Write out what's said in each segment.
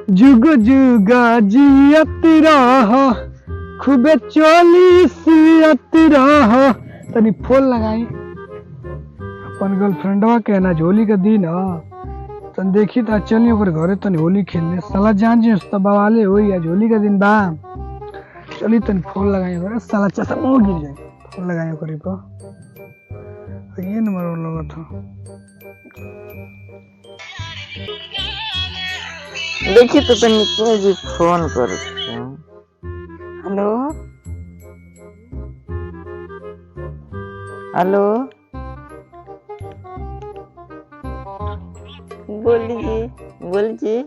जुग जुगा जियत रह खूबे चोली सियत रह। तनी फूल लगाई अपन गर्लफ्रेंडवा के ना होली का दिन ह तन देखी त चली ओकर घरे तनी होली खेलने साला जान जी त बवाले होई आज होली का दिन बा। चली तनी फूल लगाई ओकर साला चश्मा गिर जाए फूल लगाई ओकर पर ये नंबर लगा था। देखी तो तनी कोई भी फोन कर। हेलो हेलो बोलिए बोलिए।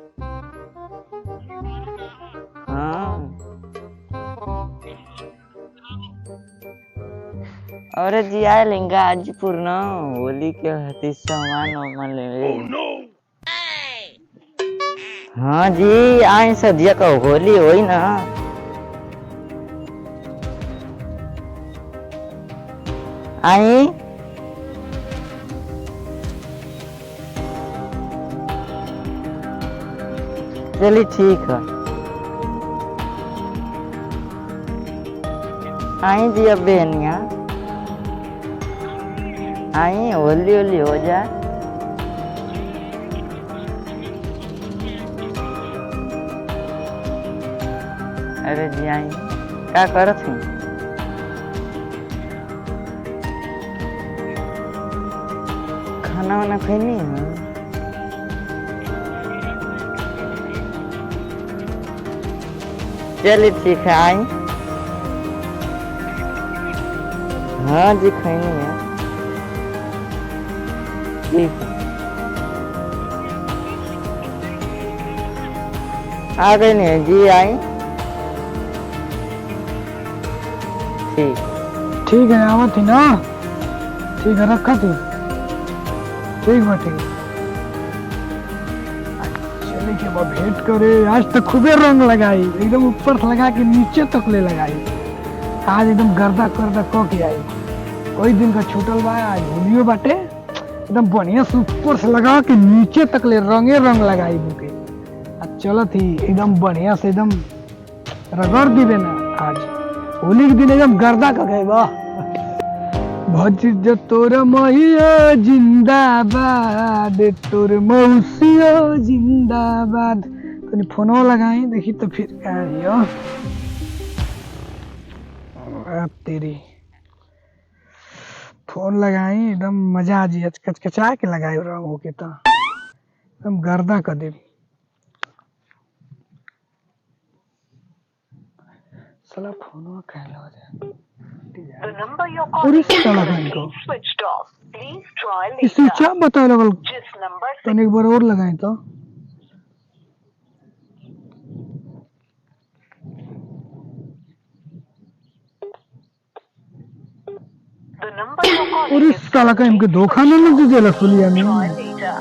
हाँ अरे जी आए लेंगा हाजीपुर न होली के हती सामान वामान ले। हाँ जी आए सदिया का होली होई ना। आई चलिए ठीक है। आई जी अब बहनिया आई होली होली हो जाए। अरे जी आई क्या करत थी? खाना वाना खैनी है? चलिए ठीक है आई। हाँ जी खैनी है ठीक है। आ गई नहीं जी आई ठीक है आवत थी ना ठीक है रखा थी ठीक बा ठीक। चले के बाद भेंट करे आज तक खूबे रंग लगाई एकदम ऊपर से लगा के नीचे तक ले लगाई। आज एकदम गर्दा गर्दा क के आई कोई दिन का छूटल बा आज होलियो बाटे एकदम बढ़िया से ऊपर से लगा के नीचे तक ले रंगे रंग लगाई बुके। आज चलत ही एकदम बढ़िया से एकदम रगड़ दिबे ना आज होली के दिन एकदम गर्दा क गए बा। भज तोर मैया जिंदाबाद तोर मौसिया जिंदाबाद। तनी फोनो लगाई देखी तो फिर क्या है तेरी फोन लगाई एकदम मजा आ जी कचकचा के लगाई रंग होके तो एकदम गर्दा कर दे। साला फोन कहला हो जाए The number you're calling is currently switched off. Please try later. Switch off बता लगल जिस नंबर से तनी एक बार और लगाई तो the number you're calling और is साला का इनके धोखा न लग दे सुलिया में। try later.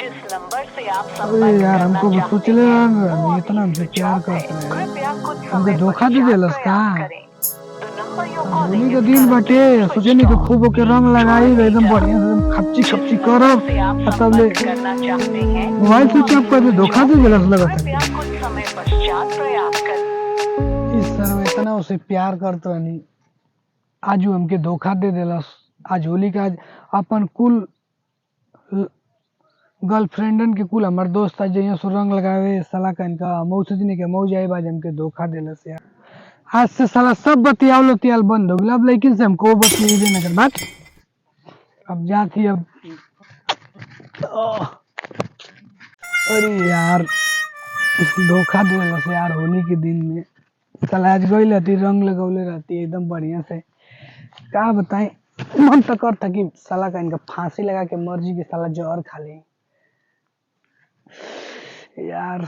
जिस नंबर से आप अरे संपर्क यार करना हमको चाहते सोच ले हैं वो इतना हमसे switch प्यार off है। करते हैं कृपया कुछ हमको समय धोखा दे पश्चात देलस का। प्रयास करें। The number you're Holi calling का is दिन बाटे currently सोचे नहीं कि switched खूब ओके रंग लगाई एकदम बढ़िया से एकदम खपची जिस खपची नंबर करब से आप तब ले संपर्क करना चाहते हैं मोबाइल स्विच ऑफ कर दे धोखा दे देलस लगत कृपया कुछ समय पश्चात प्रयास करें। है। इस सर्व इतना उसे प्यार करत रहनी आज वो हमके धोखा दे देलस। आज होली का आज अपन कुल गर्लफ्रेंडन के कुल हमार दोस्त आज जइया सो रंग लगावे साला का इनका मौसी जी ने के मौज आई बाज हमके धोखा देलस यार। आज से साला सब बतियावल उतियाल बंद हो गया अब लेकिन से हमको बतियाई न कर बात अब जाती अब अरे यार धोखा देलस यार होली के दिन में साला आज गई रहती रंग लगौले रहती एकदम बढ़िया से क्या बताएं मन तो करता कि साला का इनका फांसी लगा के मर्जी के साला जहर खा ले यार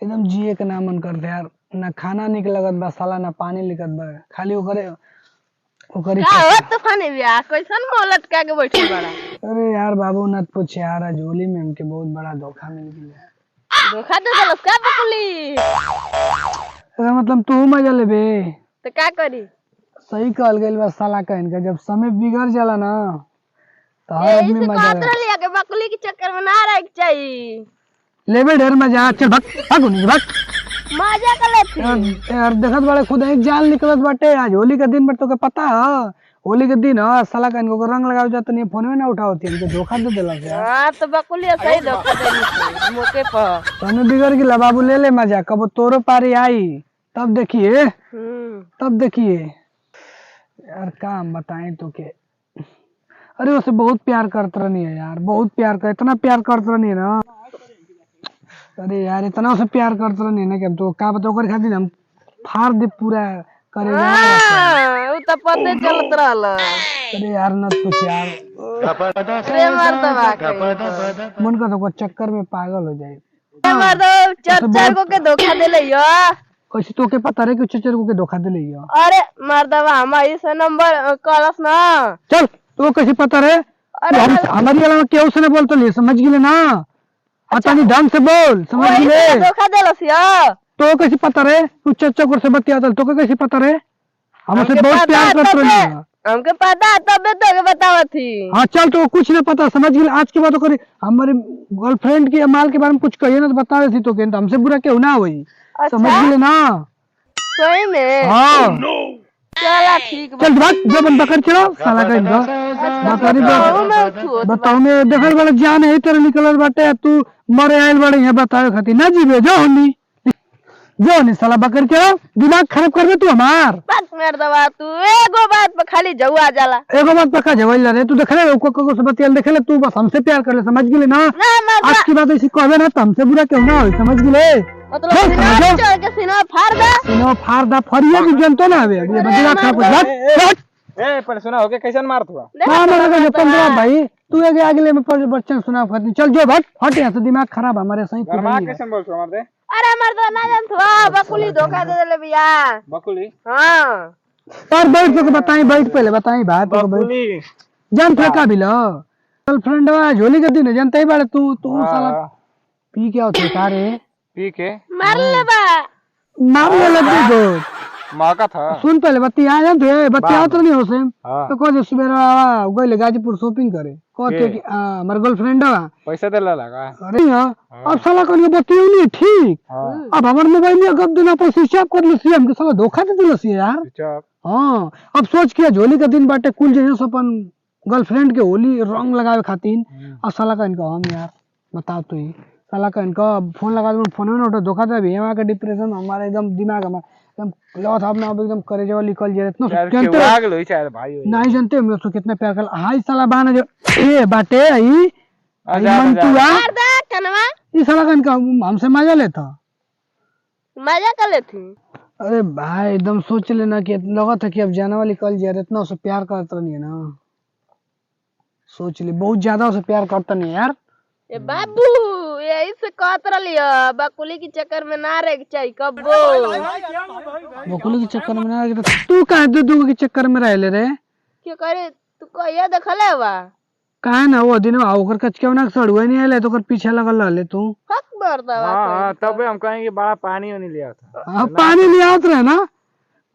एकदम जिए के ना मन करते यार ना खाना निक लगत बा साला ना पानी लिखत बा खाली ओकरे ओकरी का हो तूफानी बिया कैसन मोलत का के बैठल बड़ा। अरे यार बाबू नत पूछ यार आज होली में हमके बहुत बड़ा धोखा मिल गया। धोखा दे देलस का बकुली अरे मतलब तू मजा लेबे तो का करी। सही कहल गइल बा साला का इनका जब समय बिगड़ जाला ना तो हर यही आदमी से मजा कहत ले रहली के बकुली के चक्कर में ना रह चाहिए। लेवे ढेर मजा। चल भाग भाग नहीं भाग मजा कर लेती यार देखत बड़े खुद एक जाल निकलत बाटे। आज होली का दिन बट तो के पता है होली के दिन है साला का इनको रंग लगाव जाता नहीं फोन में ना उठावती हमको धोखा दे देला यार। हां तो बकुली सही धोखा देनी थी मौके पर। तने बिगड़ के बाबू ले ले मजा कब तोरो पारी आई तब देखिए तब देखिए यार काम बताएं तो के। अरे उसे बहुत प्यार करत रहनी है यार बहुत प्यार कर इतना प्यार करत रहनी है ना। अरे यार इतना उसे प्यार करत रहनी है ना कि हम तो का बताओ कर खातिर हम फाड़ दे पूरा करे हां वो तो पते चलत रहल। अरे यार न कुछ यार अरे मर्दवा मन का तो चक्कर में पागल हो जाए। मर्दवा चार को के धोखा दे लियो। कैसे तो के पता रहे कि चचर को के धोखा दे लियो। अरे मर्दवा हमारी से नंबर कॉलस ना। चल तो कैसे पता रहे हमारी वाला में क्या उसने बोल तो ले समझ गिले ना। अच्छा नहीं ढंग से बोल समझ गिले धोखा देलस यो। तो कैसे पता रहे तू चच्चा को से बतिया तो कैसे पता रहे हमसे बहुत प्यार करत रही। हमके पता तब तो के बतावत थी। हाँ चल तो कुछ नहीं पता समझ गिले आज के बाद तो करे हमारे गर्लफ्रेंड के माल के बारे में कुछ कहिए ना तो बता रही थी तो हमसे बुरा क्यों ना हुई समझ गिले ना। सही में हाँ चला ठीक चल भाग जो बंदा कर चलो साला का इनका बताओ मैं देखल वाला जान है तेरे निकलल बाटे तू मरे आइल बड़े यहाँ बताओ खातिर ना जीवे जो होनी साला बकर के दिमाग खराब कर दे तू हमार। बात मार दवा तू एगो बात पे खाली जवा जाला। एगो बात पक्का जवाइल रे तू देख ले को से बतियल देख ले तू बस हमसे प्यार कर ले समझ गेले ना। आज की बात ऐसी कहबे ना तो हमसे बुरा क्यों ना हो समझ गेले मतलब सिनेमा चढ़ के सिनेमा फाड़ दे फरिया भी जनतो ना हवे ये बदला खराब हो ए पर सुना होके कैसन मार तू हां ना 15 भाई तू आगे अगले में बच्चन सुना खातिर चल जो हट यहाँ से दिमाग खराब हमारे सही गरमा कैसन बोल तू हमार दे। अरे मर दो ना जान तू बकुली धोखा दे देले भैया। बकुली हां और बैठ के बताई बैठ पहले बताई बात तो बकुली जान फेंका भी लो गर्लफ्रेंड है झोली के दिन जानते ही बाड़े तू साला पी क्या होते सारे पी के मार ले बा मार ले लगी दो मौका था सुन पहले बत्ती आ जान थे बत्ती आवत नहीं हो से हां तो कह सुबेरा गइले गाजीपुर शॉपिंग करे कहते कि हमार गर्लफ्रेंड है पैसा देला लगा। अरे अब साला कौन बत्ती नहीं ठीक अब हमार मोबाइल में गब देना पर स्विच ऑफ कर लसी हमके साला धोखा दे दिलसी यार। हां अब सोच के झोली का दिन बाटे कुल जे अपन गर्लफ्रेंड के होली रंग लगावे खातिर और साला का इनका हम यार बताओ तो ही साला का इनका फोन लगा दो फोन में ना उठा धोखा दे भी हमारा डिप्रेशन हमारे एकदम दिमाग हमारा एकदम लॉस अपना एकदम करे जो निकल जे इतना जानते भाग लो चाहे भाई नहीं जानते हम तो कितना प्यार कर हाय साला बाना जो ए बाटे आई मंटुआ मार दे कनवा ये साला का इनका हमसे मजा लेता मजा कर लेती। अरे भाई एकदम सोच लेना कि लगा था कि अब जाने वाली कल जा इतना उसे प्यार करता नहीं है ना सोच ले बहुत ज्यादा उसे प्यार करता नहीं यार। ए बाबू यही से कहत रहियो बकुली के चक्कर में ना रह चाहिए कब्बो बकुली के चक्कर में ना रह तू कहां दूध के चक्कर में रह ले रे क्या करे तू कहिया देखले बा कहां ना वो दिन ओकर कचके ना सड़ुआ नहीं आले तो ओकर पीछे लगल रहले तू हक बरदा हां तब हम कहेंगे बड़ा पानी नहीं लिया था। हां पानी ले आवत रहे ना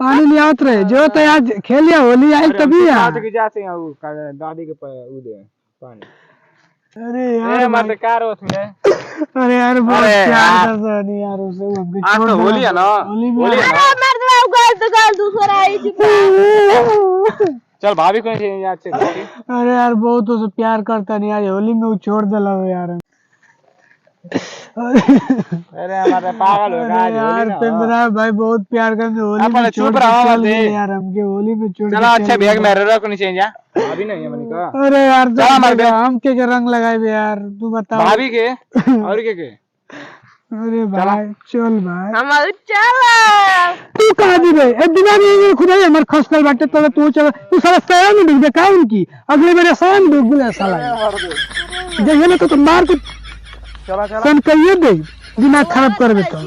पानी ले आवत रहे जो तो आज खेलिया होली आई तभी यार के जाते हैं वो दादी के उ दे पानी। अरे यार मत कार उसमें अरे यार बहुत प्यार करता नहीं यार उसे हमको आज तो होली है ना होली में अरे मर्दवा गल दूसरा आई थी। चल भाभी को नहीं याद से अरे यार बहुत उसे प्यार करता नहीं यार होली में वो छोड़ दिला यार। अरे हमारे पागल हो गया यार चंद्रा भाई बहुत प्यार करते होली अपन में चुप छोड़ रहो के मत चल दे। गए यार हमके होली में छोड़ चलो के अच्छा चल बैग गए। मेरे रखो नहीं चाहिए अभी नहीं है मनी का। अरे यार चल हमारे बैग हम के रंग लगाए बे यार तू बता भाभी के और के अरे भाई चल भाई हम चला तू कहां दी बे ए दिमाग में खुदा हमर खसकल बाटे तो तू चल तू साला सया में डूब का उनकी अगले मेरे शान डूब गया साला जगह में तो मार के चला चला सन कहिए दे दिमाग खराब कर दे तो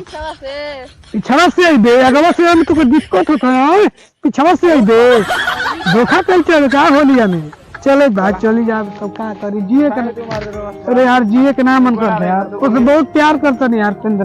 पिछवा से आई दे अगवा से हम तो कोई दिक्कत होता है पिछवा से आई दे धोखा कर चल का होलिया में चले भाई चली जा तो क्या करी जिए के अरे यार जिए के ना मन करता यार उसे बहुत प्यार करता नहीं यार